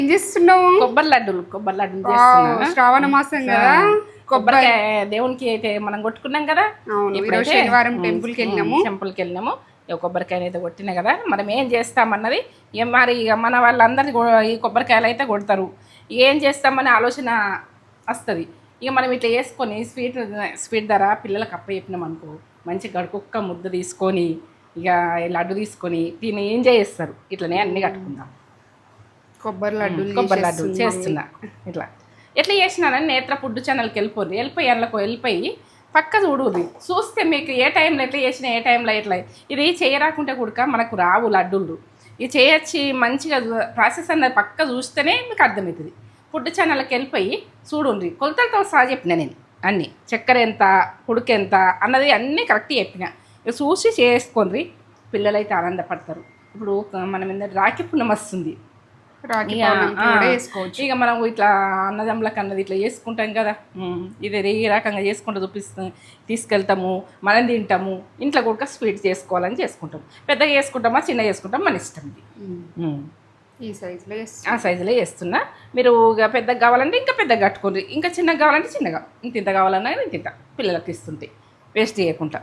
ఏం చేస్తున్నావు? కొబ్బరి లడ్డూలు చేస్తున్నా. శ్రావణ మాసం కదా, కొబ్బరికాయ దేవునికి అయితే మనం కొట్టుకున్నాం కదా. ఇప్పుడు శనివారం టెంపుల్కి వెళ్ళినాము. కొబ్బరికాయలు అయితే కొట్టినా కదా, మనం ఏం చేస్తామన్నది మరి ఇక మన వాళ్ళందరికీ ఈ కొబ్బరికాయలు అయితే కొడతారు. ఏం చేస్తామని ఆలోచన వస్తుంది. ఇక మనం ఇట్లా వేసుకొని స్వీట్ ధర పిల్లలకు అప్ప చెప్పినాం అనుకో, మంచి గడుకుక్క ముద్ద తీసుకొని ఇక లడ్డు తీసుకొని తిని ఎంజాయ్ చేస్తారు. ఇట్లనే అన్నీ కట్టుకుందాం. కొబ్బరి లడ్డూలు చేస్తున్నా. ఎట్లా చేసినానని నేత్ర ఫుడ్ ఛానల్కి వెళ్ళిపోయి పక్క చూడుది చూస్తే మీకు ఏ టైంలో ఎట్లా చేసినా ఏ టైంలో ఎట్లా ఇది చేయరాకుంటే కూడా మనకు రావు లడ్డూలు. ఇది చేయొచ్చి మంచిగా ప్రాసెస్ అన్నది పక్క చూస్తేనే మీకు అర్థమవుతుంది. ఫుడ్ ఛానల్కి వెళ్ళిపోయి చూడండి, కొలతలతో సహా చెప్పిన నేను అన్నీ, చక్కెర ఎంత ఉడుకు ఎంత అన్నది అన్నీ కరెక్ట్ చెప్పిన. ఇక చూసి చేసుకోండి, పిల్లలైతే ఆనందపడతారు. ఇప్పుడు మనం ఏంటంటే రాఖీ పుణ్యం వస్తుంది, ఇక మనం ఇట్లా అన్నదమ్ములకు అన్నది ఇట్లా చేసుకుంటాం కదా, ఇది ఈ రకంగా చేసుకుంటూ తీసుకెళ్తాము, మనం తింటాము. ఇంట్లో కూడా స్వీట్ చేసుకోవాలని చేసుకుంటాం. పెద్దగా చేసుకుంటామా చిన్నగా చేసుకుంటాం మన ఇష్టం. ఆ సైజులో చేస్తున్నా. మీరు ఇక పెద్దగా కావాలంటే ఇంకా పెద్దగా కట్టుకోండి, ఇంకా చిన్నగా కావాలంటే చిన్నగా, ఇంత కావాలన్నా ఇంత పిల్లలకి ఇస్తుంటే వేస్ట్ చేయకుండా.